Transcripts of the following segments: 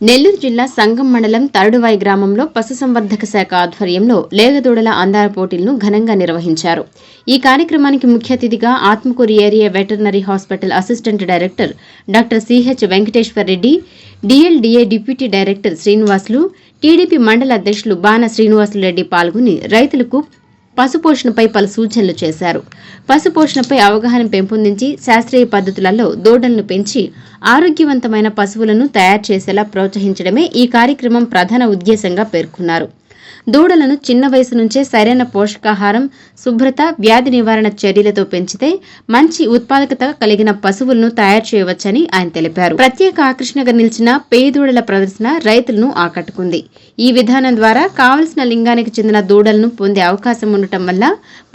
నెల్లూరు జిల్లా సంగం మండలం తరడువాయి గ్రామంలో పశుసంవర్ధక శాఖ ఆధ్వర్యంలో లేగదూడల అందాల పోటీలను ఘనంగా నిర్వహించారు. ఈ కార్యక్రమానికి ముఖ్య అతిథిగా Atmakur area veterinary hospital assistant director doctor CH Venkateshwar Reddy, DLDA deputy director Srinivasulu, TDP మండల అధ్యక్షులు బాణ శ్రీనివాసులు రెడ్డి పాల్గొని రైతులకు పశుపోషణపై పలు సూచనలు చేశారు. పశుపోషణపై అవగాహన పెంపొందించి శాస్త్రీయ పద్ధతులలో దూడలను పెంచి ఆరోగ్యవంతమైన పశువులను తయారు చేసేలా ప్రోత్సహించడమే ఈ కార్యక్రమం ప్రధాన ఉద్దేశంగా పేర్కొన్నారు. దూడలను చిన్న వయసు నుంచే సరైన పోషకాహారం, శుభ్రత, వ్యాధి నివారణ చర్యలతో పెంచితే మంచి ఉత్పాదకత కలిగిన పశువులను తయారు చేయవచ్చని ఆయన తెలిపారు. ప్రత్యేక ఆకర్షణగా నిలిచిన పేదూడల ప్రదర్శన రైతులను ఆకట్టుకుంది. ఈ విధానం ద్వారా కావలసిన లింగానికి చెందిన దూడలను పొందే అవకాశం ఉండటం వల్ల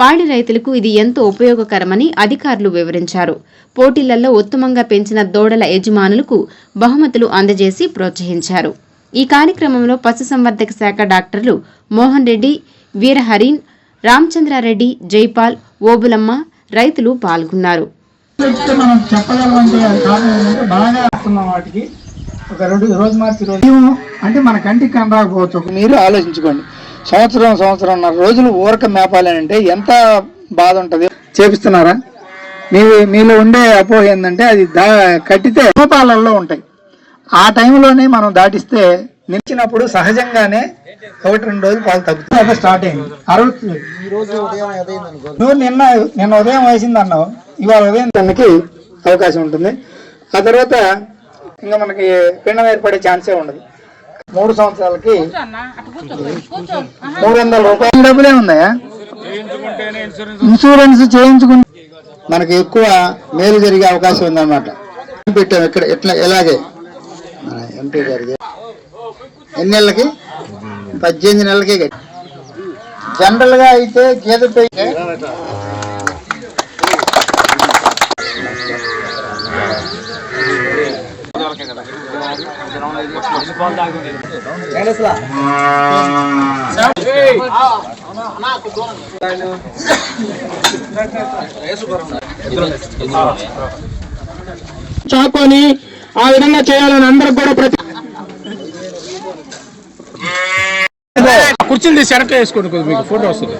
పాడి రైతులకు ఇది ఎంతో ఉపయోగకరమని అధికారులు వివరించారు. పోటీలలో ఉత్తమంగా పెంచిన దూడల యజమానులకు బహుమతులు అందజేసి ప్రోత్సహించారు. ఈ కార్యక్రమంలో పశుసంవర్ధక శాఖ డాక్టర్లు మోహన్ రెడ్డి, వీరహరీన్, రామచంద్రారెడ్డి, జైపాల్, ఓబులమ్మ, రైతులు పాల్గొన్నారు. అంటే మన కంటికి కనరాకపోవచ్చు. మీరు ఆలోచించుకోండి, సంవత్సరంన్నర రోజులు ఊరక మేపాలని అంటే ఎంత బాధ ఉంటుంది. చేపిస్తున్నారా? మీలో ఉండే అపోహ ఏంటంటే అది కట్టితే పాలల్లో ఉంటాయి. ఆ టైంలోనే మనం దాటిస్తే నిలిచినప్పుడు సహజంగానే 1-2 రోజులు పాలు తగ్గుతుంది. స్టార్ట్ అయింది నువ్వు నిన్న ఉదయం వేసింది అన్నావు, ఇవాళ ఉదయం దానికి అవకాశం ఉంటుంది. ఆ తర్వాత ఇంకా మనకి పిండం ఏర్పడే ఛాన్సే ఉండదు. 3 సంవత్సరాలకి 300 రూపాయల డబ్బులే ఉన్నాయా? ఇన్సూరెన్స్ చేయించుకుంటే మనకి ఎక్కువ మేలు జరిగే అవకాశం ఉందన్నమాట. పెట్టాం ఇక్కడ ఎలాగే ఎంపీ గారికి ఎన్ని నెలలకి? 18 నెలలకే కట్టి. జనరల్ గా అయితే గేదె చాకొని ఆ విధంగా చేయాలని అందరికి కూడా ప్రతి కుర్చీలు తీసి వెనక వేసుకోండి, మీకు ఫోటో వస్తుంది.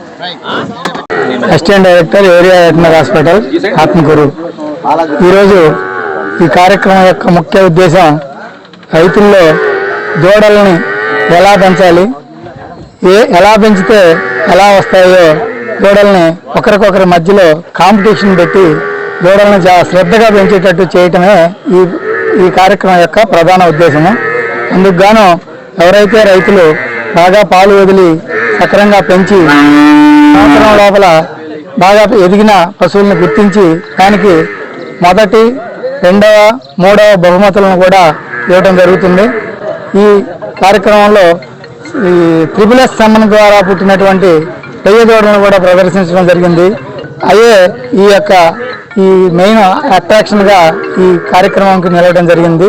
Assistant director area veterinary hospital Atmakur. ఈరోజు ఈ కార్యక్రమం యొక్క ముఖ్య ఉద్దేశం రైతుల్లో దూడల్ని ఎలా పెంచాలి, ఎలా పెంచితే ఎలా వస్తాయో దూడల్ని ఒకరికొకరి మధ్యలో కాంపిటీషన్ పెట్టి దూడల్ని శ్రద్ధగా పెంచేటట్టు చేయటమే ఈ కార్యక్రమం యొక్క ప్రధాన ఉద్దేశము. అందుకు గాను ఎవరైతే రైతులు బాగా పాలు వదిలి సక్రంగా పెంచి సంవత్సరం లోపల బాగా ఎదిగిన పశువులను గుర్తించి దానికి 1వ, 2వ, 3వ బహుమతులను కూడా ఇవ్వడం జరుగుతుంది. ఈ కార్యక్రమంలో ఈ SSS సమ్మన్ ద్వారా పుట్టినటువంటి పెయ్య దూడలను కూడా ప్రదర్శించడం జరిగింది. అదే ఈ మెయిన్ అట్రాక్షన్గా ఈ కార్యక్రమానికి నిలవడం జరిగింది.